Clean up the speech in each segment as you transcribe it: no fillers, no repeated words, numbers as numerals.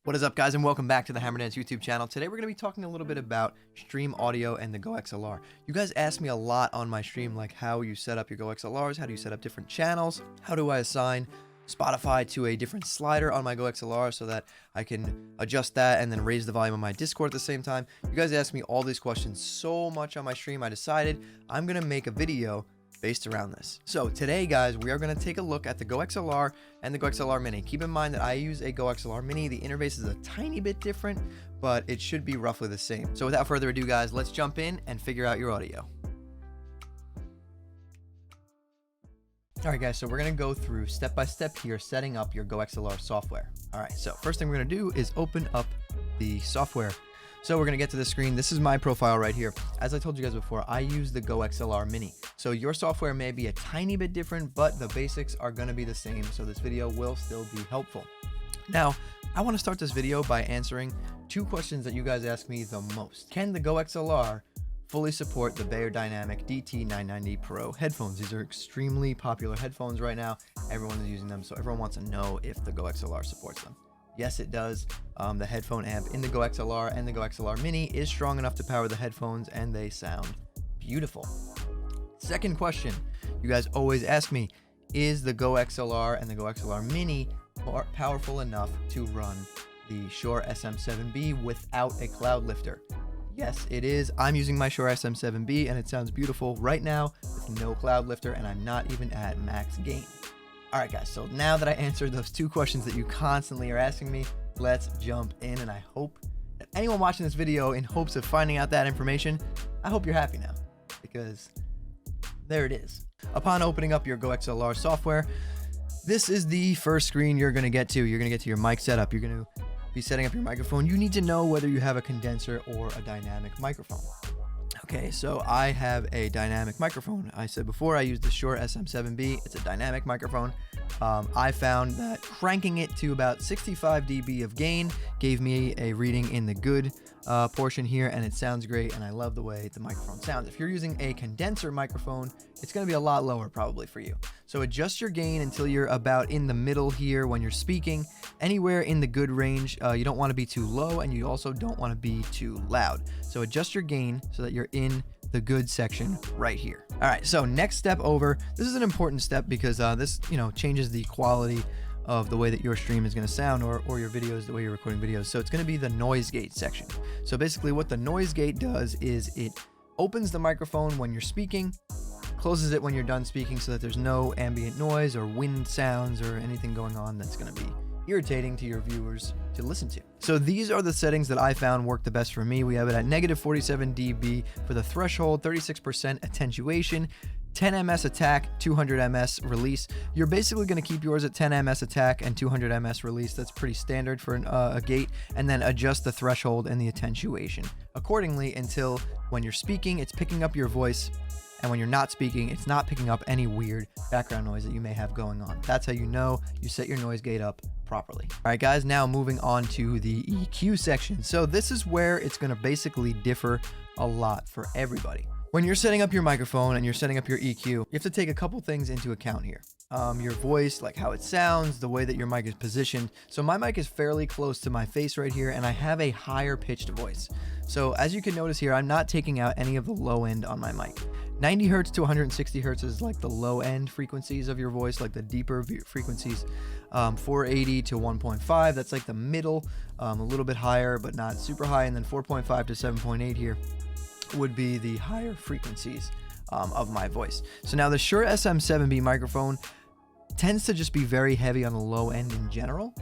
What is up, guys, and welcome back to the Hammerdance YouTube channel. Today we're going to be talking a little bit about Stream Audio and the Go XLR. You guys asked me a lot on my stream, like how you set up your Go XLRs, how do you set up different channels, how do I assign Spotify to a different slider on my Go XLR so that I can adjust that and then raise the volume on my Discord at the same time. You guys asked me all these questions so much on my stream, I decided I'm going to make a video based around this. So today, guys, we are going to take a look at the Go XLR and the Go XLR Mini. Keep in mind that I use a Go XLR Mini. The interface is a tiny bit different, but it should be roughly the same. So without further ado, guys, let's jump in and figure out your audio. All right, guys, so we're going to go through step by step here, setting up your Go XLR software. All right, so first thing we're going to do is open up the software. So we're going to get to the screen. This is my profile right here. As I told you guys before, I use the Go XLR Mini. So your software may be a tiny bit different, but the basics are going to be the same. So this video will still be helpful. Now, I want to start this video by answering two questions that you guys ask me the most. Can the Go XLR fully support the Beyerdynamic DT990 Pro headphones? These are extremely popular headphones right now. Everyone is using them, so everyone wants to know if the Go XLR supports them. Yes, it does. The headphone amp in the Go XLR and the Go XLR Mini is strong enough to power the headphones, and they sound beautiful. Second question, you guys always ask me, is the Go XLR and the Go XLR Mini powerful enough to run the Shure SM7B without a cloud lifter? Yes, it is. I'm using my Shure SM7B, and it sounds beautiful right now with no cloud lifter, and I'm not even at max gain. All right, guys, so now that I answered those two questions that you constantly are asking me, let's jump in. And I hope that anyone watching this video in hopes of finding out that information, I hope you're happy now, because there it is. Upon opening up your Go XLR software, this is the first screen you're going to get to. You're going to get to your mic setup. You're going to be setting up your microphone. You need to know whether you have a condenser or a dynamic microphone. Okay, so I have a dynamic microphone. I said before I use the Shure SM7B. It's a dynamic microphone. I found that cranking it to about 65 dB of gain gave me a reading in the good portion here, and it sounds great, and I love the way the microphone sounds. If you're using a condenser microphone, it's going to be a lot lower probably for you. So adjust your gain until you're about in the middle here when you're speaking, anywhere in the good range. You don't want to be too low, and you also don't want to be too loud. So adjust your gain so that you're in the good section right here. All right, so next step over. This is an important step because this, changes the quality of the way that your stream is going to sound, or your videos, the way you're recording videos. So it's going to be the noise gate section. So basically what the noise gate does is it opens the microphone when you're speaking, closes it when you're done speaking, so that there's no ambient noise or wind sounds or anything going on that's going to be irritating to your viewers to listen to. So these are the settings that I found work the best for me. We have it at -47 dB for the threshold, 36% attenuation, 10 ms attack, 200 ms release. You're basically going to keep yours at 10 ms attack and 200 ms release. That's pretty standard for a gate, and then adjust the threshold and the attenuation accordingly until when you're speaking, it's picking up your voice, and when you're not speaking, it's not picking up any weird background noise that you may have going on. That's how you know you set your noise gate up properly. All right, guys, now moving on to the EQ section. So this is where it's going to basically differ a lot for everybody. When you're setting up your microphone and you're setting up your EQ, you have to take a couple things into account here. Your voice, like how it sounds, the way that your mic is positioned. So my mic is fairly close to my face right here, and I have a higher pitched voice. So as you can notice here, I'm not taking out any of the low end on my mic. 90 hertz to 160 hertz is like the low end frequencies of your voice, like the deeper frequencies. 480 to 1.5, that's like the middle, a little bit higher, but not super high. And then 4.5 to 7.8 here would be the higher frequencies of my voice. So now the Shure SM7B microphone tends to just be very heavy on the low end in general.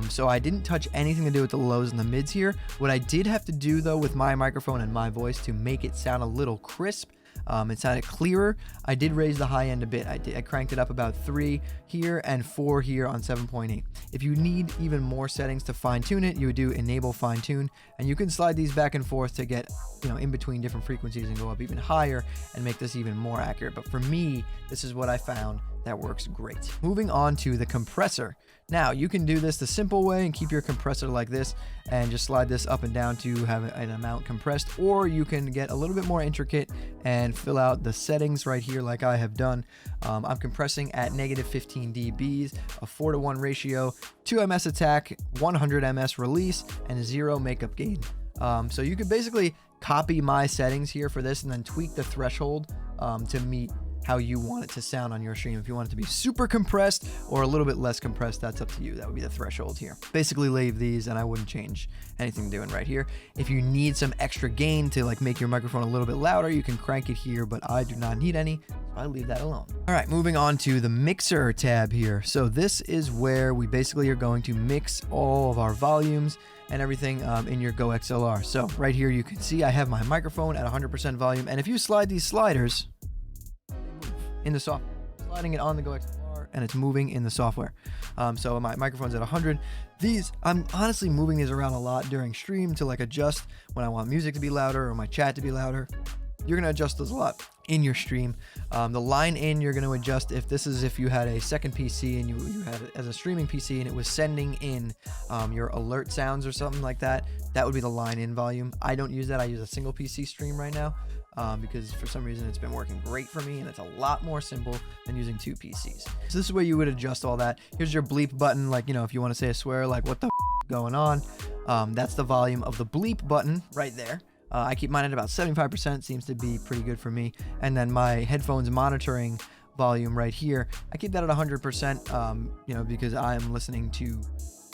So I didn't touch anything to do with the lows and the mids here. What I did have to do though with my microphone and my voice to make it sound a little crisp, it sounded clearer, I did raise the high end a bit. I cranked it up about 3 here and 4 here on 7.8. If you need even more settings to fine tune it, you would do enable fine tune, and you can slide these back and forth to get in between different frequencies and go up even higher and make this even more accurate. But for me, this is what I found that works great. Moving on to the compressor. Now you can do this the simple way and keep your compressor like this and just slide this up and down to have an amount compressed, or you can get a little bit more intricate and fill out the settings right here like I have done. I'm compressing at -15 dBs, a 4:1 ratio, 2 ms attack, 100 ms release, and 0 makeup gain. So you could basically copy my settings here for this and then tweak the threshold to meet how you want it to sound on your stream. If you want it to be super compressed or a little bit less compressed, that's up to you. That would be the threshold here. Basically leave these and I wouldn't change anything doing right here. If you need some extra gain to like make your microphone a little bit louder, you can crank it here, but I do not need any, so I leave that alone. All right, moving on to the mixer tab here. So this is where we basically are going to mix all of our volumes and everything in your Go XLR. So right here you can see I have my microphone at 100% volume, and if you slide these sliders in the software, sliding it on the Go XLR and it's moving in the software. So my microphone's at 100. These, I'm honestly moving these around a lot during stream to like adjust when I want music to be louder or my chat to be louder. You're gonna adjust those a lot in your stream. The line in, you're gonna adjust if you had a second PC and you had it as a streaming PC and it was sending in your alert sounds or something like that, that would be the line in volume. I don't use that. I use a single PC stream right now because for some reason it's been working great for me and it's a lot more simple than using 2 PCs. So this is where you would adjust all that. Here's your bleep button, like, you know, if you want to say a swear like what the going on, that's the volume of the bleep button right there. I keep mine at about 75%, seems to be pretty good for me. And then my headphones monitoring volume right here, I keep that at 100%, you know, because I'm listening to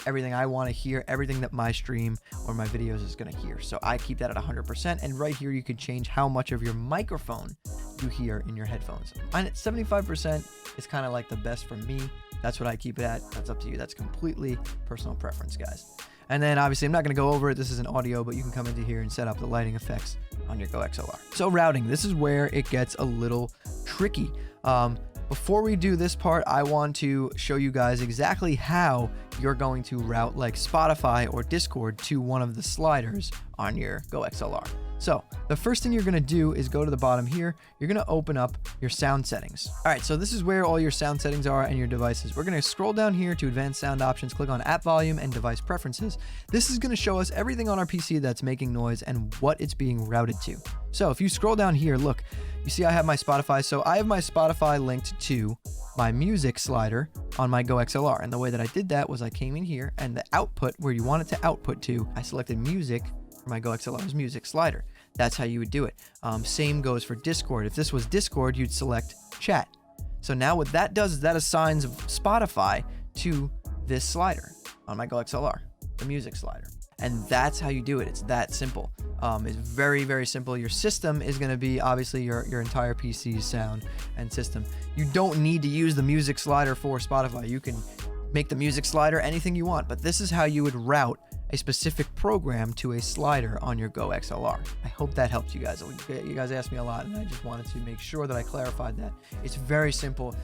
everything I want to hear, everything that my stream or my videos is going to hear. So I keep that at 100%. And right here, you can change how much of your microphone you hear in your headphones. Mine at 75% is kind of like the best for me. That's what I keep it at. That's up to you. That's completely personal preference, guys. And then obviously I'm not going to go over it. This is an audio, but you can come into here and set up the lighting effects on your Go XLR. So routing, this is where it gets a little tricky. Before we do this part, I want to show you guys exactly how you're going to route like Spotify or Discord to one of the sliders on your Go XLR. So the first thing you're going to do is go to the bottom here. You're going to open up your sound settings. All right, so this is where all your sound settings are and your devices. We're going to scroll down here to advanced sound options, click on app volume and device preferences. This is going to show us everything on our PC that's making noise and what it's being routed to. So if you scroll down here, look, you see I have my Spotify. So I have my Spotify linked to my music slider on my Go XLR. And the way that I did that was I came in here and the output where you want it to output to, I selected music for my Go XLR's music slider. That's how you would do it. Same goes for Discord. If this was Discord, you'd select chat. So now what that does is that assigns Spotify to this slider on my Go XLR, the music slider. And that's how you do it. It's that simple. It's very, very simple. Your system is going to be obviously your entire PC's sound and system. You don't need to use the music slider for Spotify. You can make the music slider anything you want, but this is how you would route a specific program to a slider on your Go XLR. I hope that helped you guys. You guys asked me a lot and I just wanted to make sure that I clarified that. It's very simple,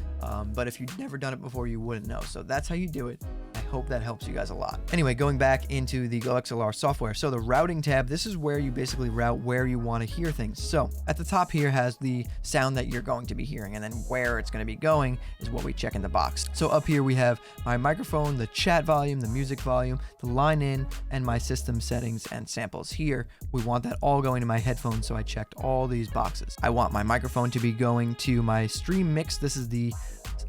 but if you've never done it before, you wouldn't know. So that's how you do it. I hope that helps you guys a lot. Anyway, going back into the Go XLR software. So the routing tab, this is where you basically route where you want to hear things. So at the top here has the sound that you're going to be hearing, and then where it's going to be going is what we check in the box. So up here we have my microphone, the chat volume, the music volume, the line in, and my system settings and samples. Here we want that all going to my headphones, so I checked all these boxes. I want my microphone to be going to my stream mix. This is the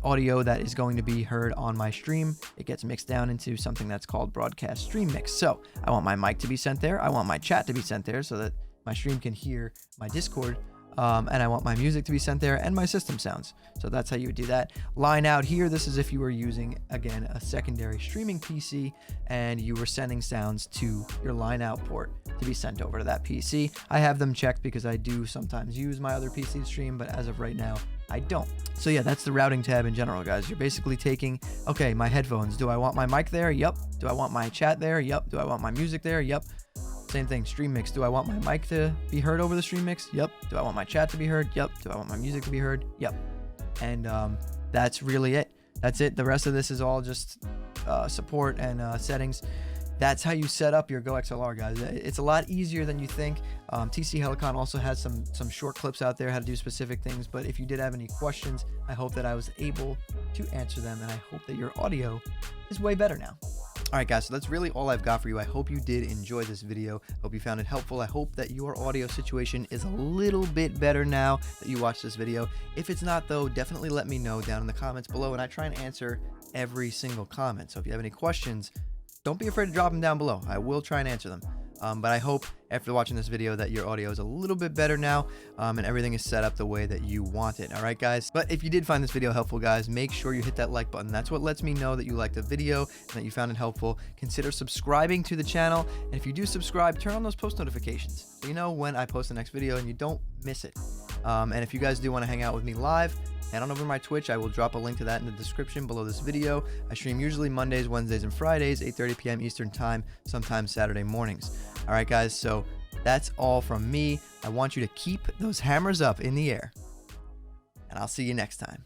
audio that is going to be heard on my stream. It gets mixed down into something that's called broadcast stream mix. So I want my mic to be sent there. I want my chat to be sent there so that my stream can hear my Discord. And I want my music to be sent there and my system sounds. So that's how you would do that. Line out here, this is if you were using, again, a secondary streaming PC and you were sending sounds to your line out port to be sent over to that PC. I have them checked because I do sometimes use my other PC stream, but as of right now, I don't. So yeah, that's the routing tab in general, guys. You're basically taking, okay, my headphones. Do I want my mic there? Yep. Do I want my chat there? Yep. Do I want my music there? Yep. Same thing, stream mix. Do I want my mic to be heard over the stream mix? Yep. Do I want my chat to be heard? Yep. Do I want my music to be heard? Yep. And that's really it. That's it. The rest of this is all just support and settings. that's how you set up your Go XLR, guys. It's a lot easier than you think. TC Helicon also has some short clips out there how to do specific things, but if you did have any questions, I hope that I was able to answer them, and I hope that your audio is way better now. All right, guys, so that's really all I've got for you. I hope you did enjoy this video. Hope you found it helpful. I hope that your audio situation is a little bit better now that you watched this video. If it's not, though, definitely let me know down in the comments below, and I try and answer every single comment. So if you have any questions, don't be afraid to drop them down below. I will try and answer them. But I hope after watching this video that your audio is a little bit better now, and everything is set up the way that you want it. All right, guys. But if you did find this video helpful, guys, make sure you hit that like button. That's what lets me know that you liked the video and that you found it helpful. Consider subscribing to the channel. And if you do subscribe, turn on those post notifications so you know when I post the next video and you don't miss it. And if you guys do want to hang out with me live, head on over to my Twitch. I will drop a link to that in the description below this video. I stream usually Mondays, Wednesdays, and Fridays, 8:30 p.m. Eastern Time, sometimes Saturday mornings. All right, guys, so that's all from me. I want you to keep those hammers up in the air, and I'll see you next time.